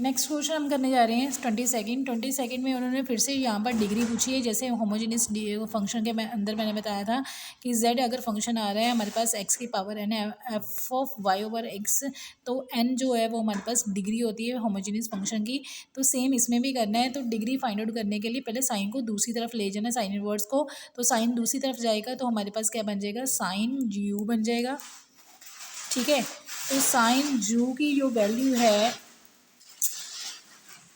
Next question हम करने जा रहे हैं 22 में उन्होंने फिर से यहाँ पर डिग्री पूछी है। जैसे होमोजेनियस फंक्शन के अंदर मैंने बताया था कि z अगर फंक्शन आ रहा है हमारे पास x की पावर n है f of y over x, तो n जो है वो हमारे पास डिग्री होती है होमोजेनियस फंक्शन की। तो सेम इसमें भी करना है। तो डिग्री फाइंड आउट करने के लिए पहले साइन को दूसरी तरफ ले जाना, साइन इनवर्स को। तो साइन दूसरी तरफ जाएगा तो हमारे पास क्या बन जाएगा, साइन u बन जाएगा। ठीक है, तो साइन u की जो वैल्यू है,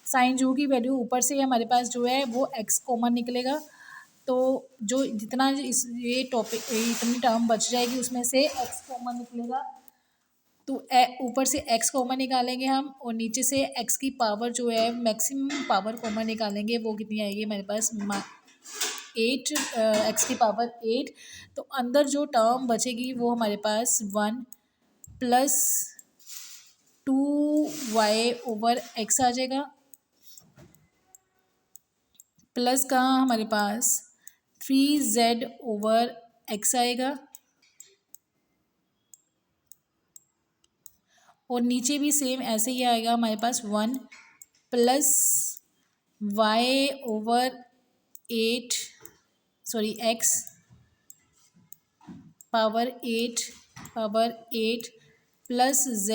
साइन जू की वैल्यू ऊपर से हमारे पास जो है वो x कॉमन निकलेगा। तो जो जितना इस ये टॉपिक इतनी टर्म बच जाएगी उसमें से x कॉमन निकलेगा। तो ऊपर से x कॉमन निकालेंगे हम और नीचे से x की पावर जो है मैक्सिमम पावर कॉमन निकालेंगे। वो कितनी आएगी हमारे पास 8, x की पावर 8। तो अंदर जो टर्म बचेगी वो हमारे पास 1 प्लस 2y ओवर x आ जाएगा, प्लस का हमारे पास 3z ओवर x आएगा और नीचे भी सेम ऐसे ही आएगा हमारे पास 1 plus y over 8 x power 8 plus z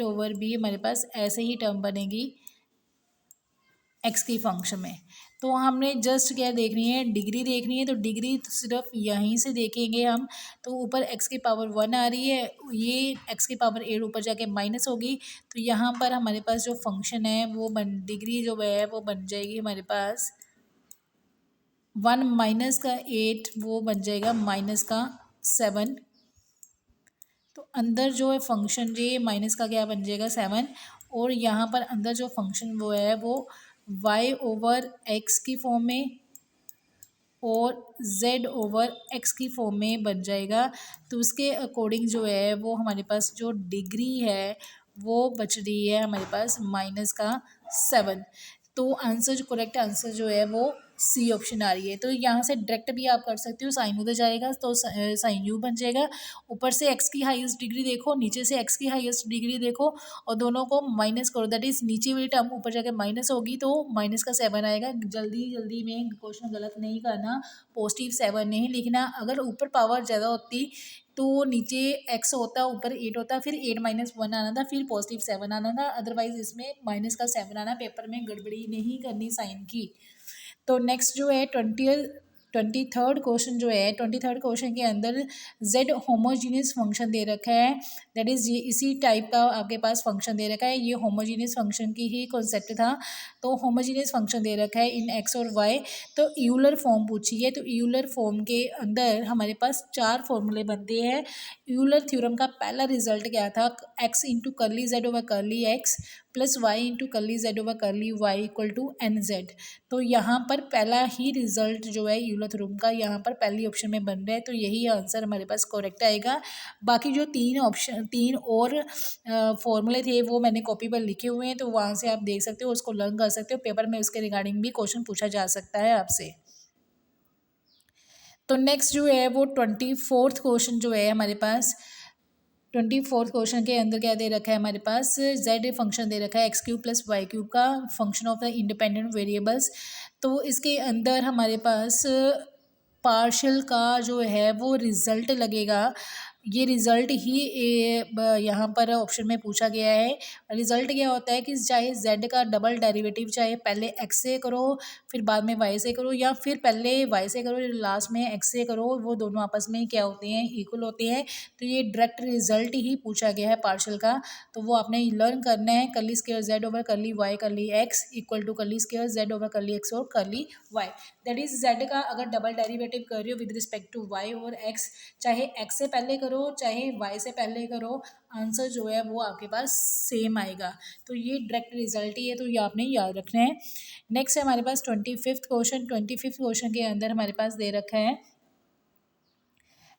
over b हमारे पास ऐसे ही टर्म बनेगी एक्स की फंक्शन में। तो हमने जस्ट क्या देखनी है, डिग्री देखनी है। तो डिग्री सिर्फ यहीं से देखेंगे हम। तो ऊपर एक्स की पावर 1 आ रही है, ये एक्स की पावर 8 ऊपर जाके माइनस होगी। तो यहाँ पर हमारे पास जो फंक्शन है वो डिग्री जो है वो बन जाएगी हमारे पास 1 माइनस का 8, वो बन जाएगा माइनस का 7। तो अंदर जो है फंक्शन ये माइनस का क्या बन जाएगा 7, और यहाँ पर अंदर जो फंक्शन वो है वो y ओवर x की फॉर्म में और z ओवर x की फॉर्म में बन जाएगा। तो उसके अकॉर्डिंग जो है वो हमारे पास जो डिग्री है वो बच रही है हमारे पास माइनस का 7। तो आंसर जो करेक्ट आंसर जो है वो सी ऑप्शन आ रही है। तो यहाँ से डायरेक्ट भी आप कर सकते हो, साइन उधर जाएगा तो साइन यू बन जाएगा। ऊपर से एक्स की हाईएस्ट डिग्री देखो, नीचे से एक्स की हाईएस्ट डिग्री देखो और दोनों को माइनस करो। दैट इज नीचे वाली टर्म ऊपर जाकर माइनस होगी तो माइनस का 7 आएगा। जल्दी जल्दी में क्वेश्चन गलत नहीं करना, पॉजिटिव 7 नहीं लिखना। अगर ऊपर पावर ज़्यादा होती तो नीचे एक्स होता, ऊपर 8 होता, फिर 8 माइनस 1 आना था, फिर पॉजिटिव 7 आना था। अदरवाइज इसमें माइनस का 7 आना, पेपर में गड़बड़ी नहीं करनी साइन की। तो नेक्स्ट जो है 23rd क्वेश्चन जो है 23rd क्वेश्चन के अंदर z होमोजीनियस फंक्शन दे रखा है। दैट इज ये इसी टाइप का आपके पास फंक्शन दे रखा है। ये होमोजीनियस फंक्शन की ही कॉन्सेप्ट था। तो होमोजीनियस फंक्शन दे रखा है इन x और y। तो यूलर फॉर्म पूछी है। तो यूलर फॉर्म के अंदर हमारे पास 4 फॉर्मूले बनते हैं। यूलर थ्योरम का पहला रिजल्ट क्या था, x into curly z over curly x plus Y into curly z over curly y equal to NZ। तो यहाँ पर पहला ही रिजल्ट जो है यूलर थ्योरम का यहाँ पर पहली ऑप्शन में बन रहा है। तो यही आंसर हमारे पास करेक्ट आएगा। बाकी जो 3 और फॉर्मूले थे वो मैंने कॉपी पर लिखे हुए हैं, तो वहाँ से आप देख सकते हो, उसको लर्न कर सकते हो। पेपर में उसके रिगार्डिंग भी क्वेश्चन पूछा जा सकता है आपसे। तो नेक्स्ट जो है वो 24th क्वेश्चन जो है हमारे पास 24th क्वेश्चन के अंदर क्या दे रखा है हमारे पास, z फंक्शन दे रखा है x cube plus y cube का function of the independent variables. तो इसके अंदर हमारे पास पार्शियल का जो है वो रिज़ल्ट लगेगा। ये रिज़ल्ट ही यहाँ पर ऑप्शन में पूछा गया है। रिज़ल्ट क्या होता है कि चाहे z का डबल डेरिवेटिव चाहे पहले x से करो फिर बाद में y से करो, या फिर पहले y से करो लास्ट में x से करो, वो दोनों आपस में क्या होते हैं, इक्वल होते हैं। तो ये डायरेक्ट रिज़ल्ट ही पूछा गया है पार्शियल का। तो वो आपने लर्न करना है। Curly square z over curly y curly x equal to curly square z over curly x और curly y। That is z का अगर डबल डेरिवेटिव कर रहे हो विद रिस्पेक्ट टू y और x, चाहे x से पहले करो चाहे y से पहले करो, आंसर जो है वो आपके पास सेम आएगा। तो ये डायरेक्ट रिजल्ट ही है, तो ये आपने याद रखना है। नेक्स्ट है हमारे पास 25th क्वेश्चन। 25th क्वेश्चन के अंदर हमारे पास दे रखा है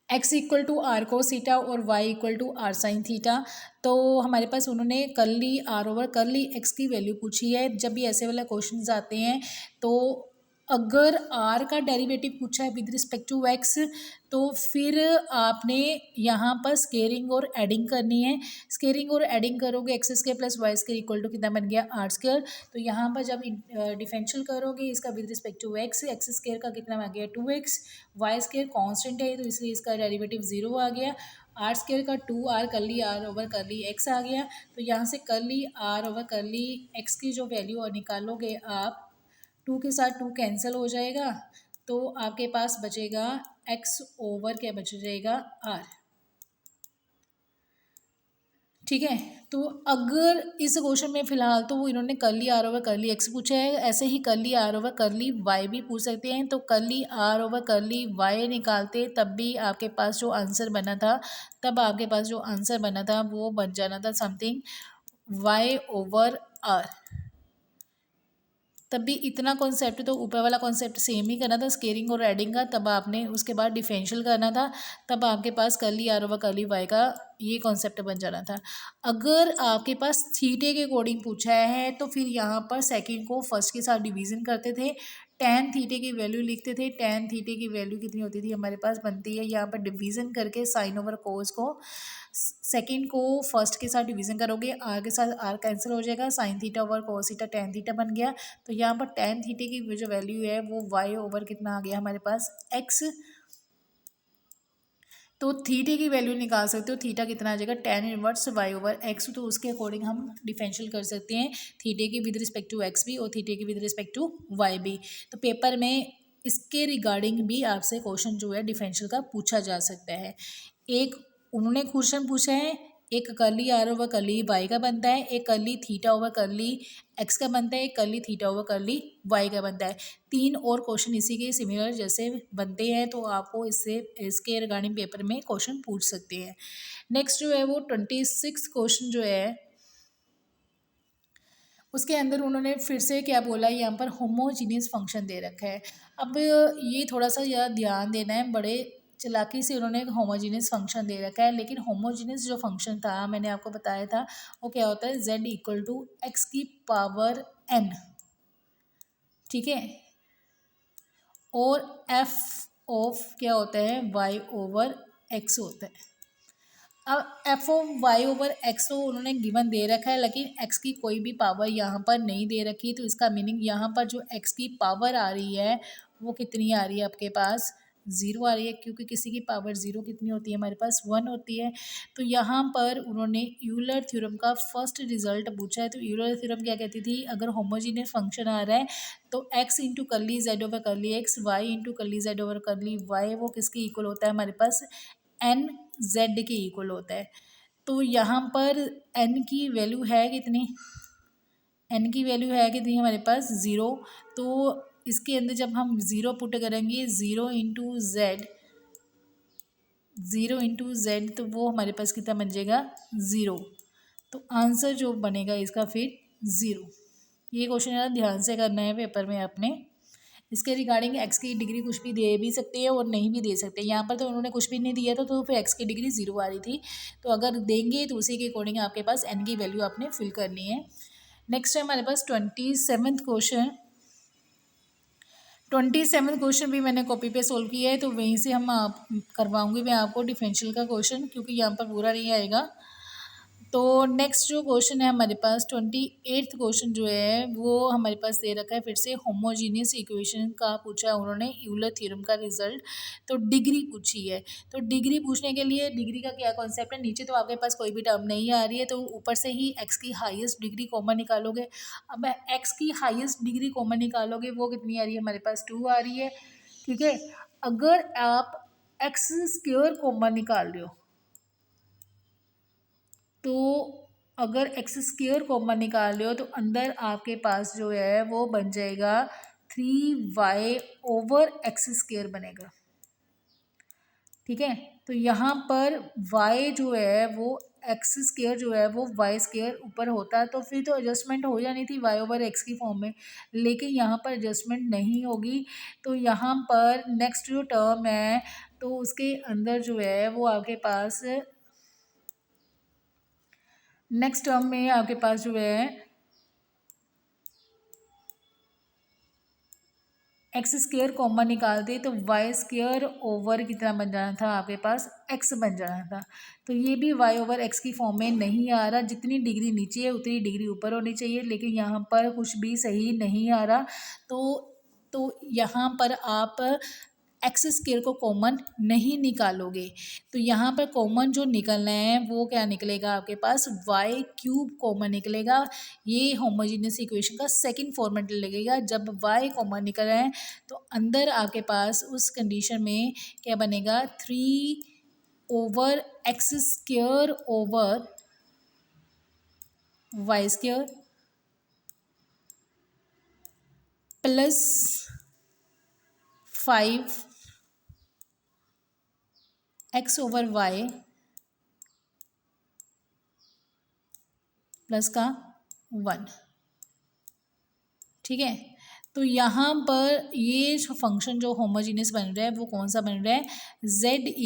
x equal to R cos theta और y equal to R sine theta. तो हमारे पास उन्होंने curly R over curly x की वैल्यू पूछी है। जब भी ऐसे वाला क्वेश्चन आते हैं तो अगर आर का डेरिवेटिव पूछा है विद रिस्पेक्ट टू एक्स, तो फिर आपने यहाँ पर स्केयरिंग और एडिंग करनी है। स्केयरिंग और एडिंग करोगे, X square plus Y square equal to कितना बन गया, आर स्क्वायर। तो यहाँ पर जब डिफरेंशियल करोगे इसका with respect to X, X square का कितना आ गया 2x, वाई स्क्वायर कॉन्स्टेंट है तो इसलिए इसका डेरिवेटिव 0 आ गया। आर स्क्वायर का 2r करली आर ओवर करली एक्स आ गया। तो यहाँ से करली आर ओवर करली एक्स की जो वैल्यू निकालोगे आप, 2 के साथ 2 कैंसिल हो जाएगा, तो आपके पास बचेगा x ओवर क्या बच जाएगा, r। ठीक है। तो अगर इस क्वेश्चन में फिलहाल तो वो इन्होंने करली आर ओवर करली एक्स पूछा है, ऐसे ही करली आर ओवर करली वाई भी पूछ सकते हैं। तो करली आर ओवर करली वाई निकालते तब भी आपके पास जो आंसर बना था, वो बन जाना था समथिंग वाई ओवर आर। तब भी इतना कॉन्सेप्ट तो ऊपर वाला कॉन्सेप्ट सेम ही करना था, स्केयरिंग और एडिंग का। तब आपने उसके बाद डिफरेंशियल करना था, तब आपके पास करली आर ओवर करली वाई का ये कॉन्सेप्ट बन जाना था। अगर आपके पास थीटे के अकॉर्डिंग पूछा है तो फिर यहाँ पर सेकंड को फर्स्ट के साथ डिवीजन करते थे, टेन थीटे की वैल्यू लिखते थे। टेन थीटे की वैल्यू कितनी होती थी हमारे पास, बनती है यहाँ पर डिवीजन करके साइन ओवर कोस को, सेकंड को फर्स्ट के साथ डिवीजन करोगे, आर के साथ आर कैंसिल हो जाएगा, sine theta over cos theta tan theta बन गया। तो यहाँ पर टेन थीटे की जो वैल्यू है वो वाई ओवर कितना आ गया हमारे पास, एक्स। तो थीटे की वैल्यू निकाल सकते हो, थीटा कितना आ जाएगा, tan inverse Y over X. तो उसके अकॉर्डिंग हम डिफरेंशियल कर सकते हैं थीटे की विद रिस्पेक्ट टू एक्स भी और थीटे की विद रिस्पेक्ट टू वाई भी। तो पेपर में इसके रिगार्डिंग भी आपसे क्वेश्चन जो है डिफरेंशियल का पूछा जा सकता है। एक उन्होंने क्वेश्चन पूछा है, एक करली आर ओवर करली वाई का बनता है, एक करली थीटा ओवर करली एक्स का बनता है, एक करली थीटा ओवर करली वाई का बनता है। तीन और क्वेश्चन इसी के सिमिलर जैसे बनते हैं, तो आपको इससे इसके रिगार्डिंग पेपर में क्वेश्चन पूछ सकते हैं। नेक्स्ट जो है वो 26 क्वेश्चन जो है उसके अंदर उन्होंने फिर से क्या बोला, यहाँ पर होमोजीनियस फंक्शन दे रखा है। अब ये थोड़ा सा ज़्यादा ध्यान देना है, बड़े चालाकी से उन्होंने एक होमोजीनियस फंक्शन दे रखा है। लेकिन होमोजीनियस जो फंक्शन था मैंने आपको बताया था वो क्या होता है, z इक्वल टू एक्स की पावर n। ठीक है। और f ऑफ क्या होता है, y ओवर x होता है। अब F of Y over X तो उन्होंने गिवन दे रखा है, लेकिन एक्स की कोई भी पावर यहाँ पर नहीं दे रखी। तो इसका मीनिंग यहाँ पर जो एक्स की पावर आ रही है वो कितनी आ रही है आपके पास, ज़ीरो आ रही है, क्योंकि किसी की पावर ज़ीरो कितनी होती है हमारे पास, वन होती है। तो यहाँ पर उन्होंने यूलर थ्योरम का फर्स्ट रिजल्ट पूछा है। तो यूलर थ्योरम क्या कहती थी, अगर होमोजीनियस फंक्शन आ रहा है तो X into curly Z over curly X, Y into curly Z over curly Y, वो किसके इक्वल होता है हमारे पास, एन जेड के इक्वल होता है। तो यहाँ पर एन की वैल्यू है कितनी, एन की वैल्यू है कितनी हमारे पास, ज़ीरो। तो इसके अंदर जब हम ज़ीरो पुट करेंगे, ज़ीरो इंटू जेड तो वो हमारे पास कितना बन जाएगा, ज़ीरो। तो आंसर जो बनेगा इसका फिर ज़ीरो। ये क्वेश्चन ज़्यादा ध्यान से करना है पेपर में आपने। इसके रिगार्डिंग एक्स की डिग्री कुछ भी दे भी सकते हैं और नहीं भी दे सकते। यहाँ पर तो उन्होंने कुछ भी नहीं दिया था, तो फिर एक्स की डिग्री ज़ीरो आ रही थी। तो अगर देंगे तो उसी के अकॉर्डिंग आपके पास एन की वैल्यू आपने फिल करनी है। नेक्स्ट है हमारे पास 27th क्वेश्चन। 27th क्वेश्चन भी मैंने कॉपी पे सोल्व किया है, तो वहीं से हम करवाऊँगी मैं आपको डिफरेंशियल का क्वेश्चन, क्योंकि यहाँ पर पूरा नहीं आएगा। तो नेक्स्ट जो क्वेश्चन है हमारे पास 28th क्वेश्चन जो है वो हमारे पास दे रखा है, फिर से होमोजीनियस इक्वेशन का पूछा है उन्होंने, यूलर थ्योरम का रिजल्ट। तो डिग्री पूछी है, तो डिग्री पूछने के लिए डिग्री का क्या कॉन्सेप्ट है, नीचे तो आपके पास कोई भी टर्म नहीं आ रही है, तो ऊपर से ही एक्स की हाईएस्ट डिग्री कॉमन निकालोगे। अब एक्स की हाईएस्ट डिग्री कॉमन निकालोगे, वो कितनी आ रही है हमारे पास, 2 आ रही है। ठीक है। अगर आप एक्स स्क्वायर कॉमन निकाल रहे हो, तो अगर एक्स स्क्वायर कॉमन निकाल रहे हो तो अंदर आपके पास जो है वो बन जाएगा 3y ओवर एक्स स्क्वायर बनेगा। ठीक है। तो यहाँ पर y जो है वो एक्स स्क्वायर जो है वो वाई स्क्वायर ऊपर होता है, तो फिर तो एडजस्टमेंट हो जानी थी y ओवर एक्स की फॉर्म में, लेकिन यहाँ पर एडजस्टमेंट नहीं होगी। तो यहाँ पर नेक्स्ट जो टर्म है तो उसके अंदर जो है वो आपके पास नेक्स्ट टर्म में आपके पास जो है एक्स स्क्वेयर कॉमन निकालते तो वाई स्क्वेयर ओवर कितना बन जाना था आपके पास, एक्स बन जाना था। तो ये भी वाई ओवर एक्स की फॉर्म में नहीं आ रहा, जितनी डिग्री नीचे है उतनी डिग्री ऊपर होनी चाहिए, लेकिन यहाँ पर कुछ भी सही नहीं आ रहा। तो यहाँ पर आप एक्स स्क्वेयर को कॉमन नहीं निकालोगे, तो यहाँ पर कॉमन जो निकलना है वो क्या निकलेगा आपके पास, वाई क्यूब कॉमन निकलेगा। ये होमोजीनियस इक्वेशन का सेकंड फॉर्मेट लगेगा। जब वाई कॉमन निकल रहा है तो अंदर आपके पास उस कंडीशन में क्या बनेगा, 3/x² over Y square plus 5x/y plus का 1। ठीक है, तो यहाँ पर ये जो फंक्शन जो होमोजीनियस बन रहा है वो कौन सा बन रहा है, z=y⁴n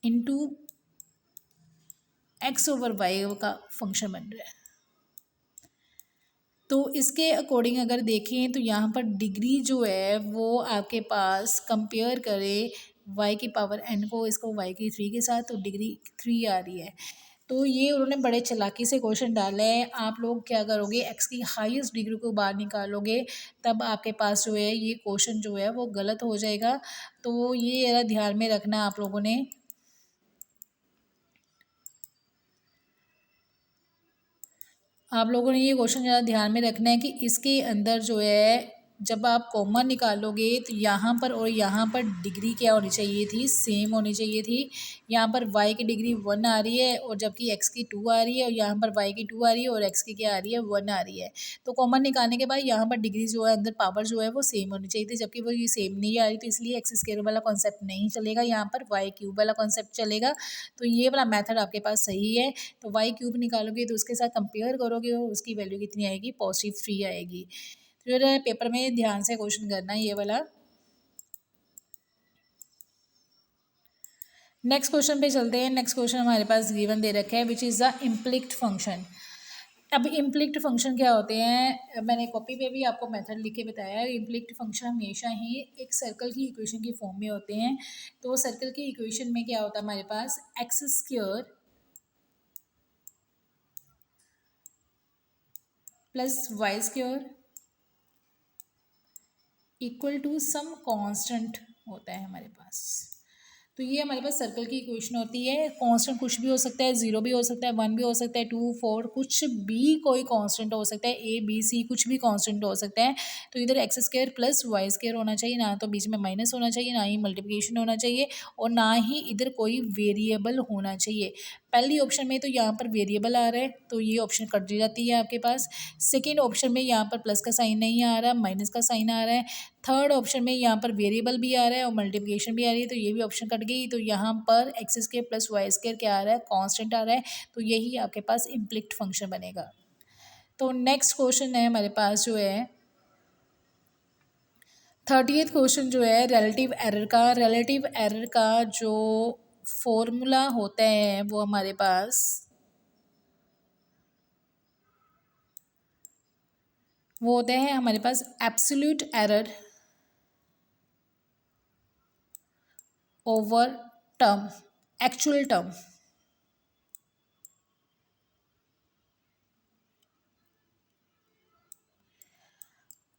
इंटू x/y का फंक्शन बन रहा है। तो इसके अकॉर्डिंग अगर देखें तो यहाँ पर डिग्री जो है वो आपके पास कंपेयर करें y⁴n को, इसको y³ के साथ, तो डिग्री 3 आ रही है। तो ये उन्होंने बड़े चालाकी से क्वेश्चन डाला है। आप लोग क्या करोगे, x की हाईएस्ट डिग्री को बाहर निकालोगे, तब आपके पास जो है ये क्वेश्चन जो है वो गलत हो जाएगा। तो ये ज़रा ध्यान में रखना आप लोगों ने। आप लोगों ने ये क्वेश्चन ज़्यादा ध्यान में रखना है कि इसके अंदर जो है जब आप कॉमन निकालोगे तो यहाँ पर और यहाँ पर डिग्री क्या होनी चाहिए थी, सेम होनी चाहिए थी। यहाँ पर y की डिग्री 1 आ रही है और जबकि x की 2 आ रही है, और यहाँ पर y की 2 आ रही है और x की क्या आ रही है, 1 आ रही है। तो कॉमन निकालने के बाद यहाँ पर डिग्री जो है अंदर पावर जो है वो सेम होनी चाहिए थी, जबकि वो ये सेम नहीं आ रही, तो इसलिए x² वाला कॉन्सेप्ट नहीं चलेगा, यहाँ पर y³ वाला कॉन्सेप्ट चलेगा। तो ये वाला मेथड आपके पास सही है। तो y³ निकालोगे तो उसके साथ कंपेयर करोगे और उसकी वैल्यू कितनी आएगी, +3 आएगी। फिर पेपर में ध्यान से क्वेश्चन करना है ये वाला। नेक्स्ट क्वेश्चन पे चलते हैं। नेक्स्ट क्वेश्चन हमारे पास गिवन दे रखा है, विच इज़ द इम्प्लिक्ट फंक्शन। अब इम्प्लिक्ट फंक्शन क्या होते हैं, मैंने कॉपी पे भी आपको मेथड लिख के बताया है। इम्प्लिक्ट फंक्शन हमेशा ही एक सर्कल की इक्वेशन की फॉर्म में होते हैं। तो सर्कल की इक्वेशन में क्या होता है हमारे पास, x² plus y² equal to some constant होता है हमारे पास। तो ये हमारे पास सर्कल की इक्वेशन होती है। कांस्टेंट कुछ भी हो सकता है, 0 भी हो सकता है, 1 भी हो सकता है, 2, 4, कुछ भी कोई कांस्टेंट हो सकता है, a b c कुछ भी कांस्टेंट हो सकता है। तो इधर x² प्लस y² होना चाहिए, ना तो बीच में माइनस होना चाहिए, ना ही मल्टीप्लिकेशन होना चाहिए, और ना ही इधर कोई वेरिएबल होना चाहिए। पहली ऑप्शन में तो यहाँ पर वेरिएबल आ रहा है, तो ये ऑप्शन कट जाती है आपके पास। सेकेंड ऑप्शन में यहाँ पर प्लस का साइन नहीं आ रहा, माइनस का साइन आ रहा है। थर्ड ऑप्शन में यहाँ पर वेरिएबल भी आ रहा है और मल्टीप्लिकेशन भी आ रही है, तो ये भी ऑप्शन कट गई। तो यहाँ पर x² प्लस y² क्या आ रहा है, कांस्टेंट आ रहा है। तो यही आपके पास इम्प्लिक्ट फंक्शन बनेगा। तो नेक्स्ट क्वेश्चन है हमारे पास जो है 30th क्वेश्चन जो है रिलेटिव एरर का। रिलेटिव एरर का जो फॉर्मूला होता है वो हमारे पास वो होता है हमारे पास absolute error over term, actual term.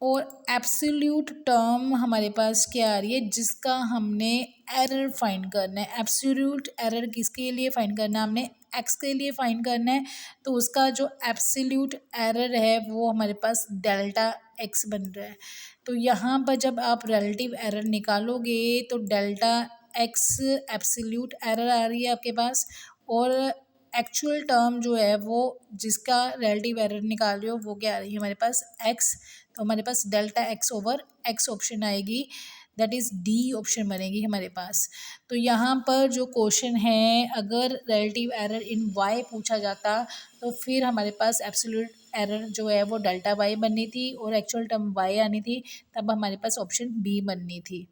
और एब्सोल्यूट टर्म हमारे पास क्या आ रही है, जिसका हमने एरर फाइंड करना है। एब्सोल्यूट एरर किसके लिए फाइंड करना है, हमने एक्स के लिए फाइंड करना है। तो उसका जो एब्सोल्यूट एरर है वो हमारे पास डेल्टा एक्स बन रहा है। तो यहाँ पर जब आप रिलेटिव एरर निकालोगे तो डेल्टा एक्स एब्सोल्यूट एरर आ रही है आपके पास, और एक्चुअल टर्म जो है वो जिसका रिलेटिव एरर निकाल रहे हो वो क्या आ रही है हमारे पास, एक्स। तो हमारे पास delta x over x option आएगी, दैट इज़ डी ऑप्शन बनेगी हमारे पास। तो यहाँ पर जो क्वेश्चन है, अगर रिलेटिव एरर इन वाई पूछा जाता तो फिर हमारे पास एब्सोल्यूट एरर जो है वो डेल्टा वाई बननी थी और एक्चुअल टर्म वाई आनी थी, तब हमारे पास ऑप्शन बी बननी थी।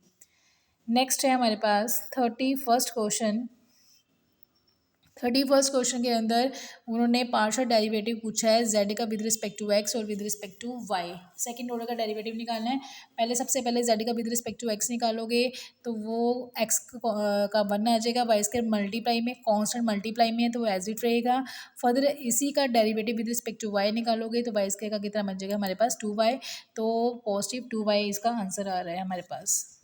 नेक्स्ट है हमारे पास 31st क्वेश्चन। 31st क्वेश्चन के अंदर उन्होंने पार्शियल डेरिवेटिव पूछा है जेड का विद रिस्पेक्ट टू एक्स और with respect to Y. Second order का डेरिवेटिव निकालना है। सबसे पहले जेड का विद रिस्पेक्ट टू एक्स निकालोगे तो वो एक्स का वन आ जाएगा, वाई स्क्वायर मल्टीप्लाई में कॉन्स्टेंट मल्टीप्लाई में है तो वो एज इट रहेगा। फर्दर इसी का derivative with respect to Y निकालोगे तो वाई स्क्वायर का कितना बन जाएगा हमारे पास 2y, तो पॉजिटिव 2y इसका आंसर आ रहा है हमारे पास।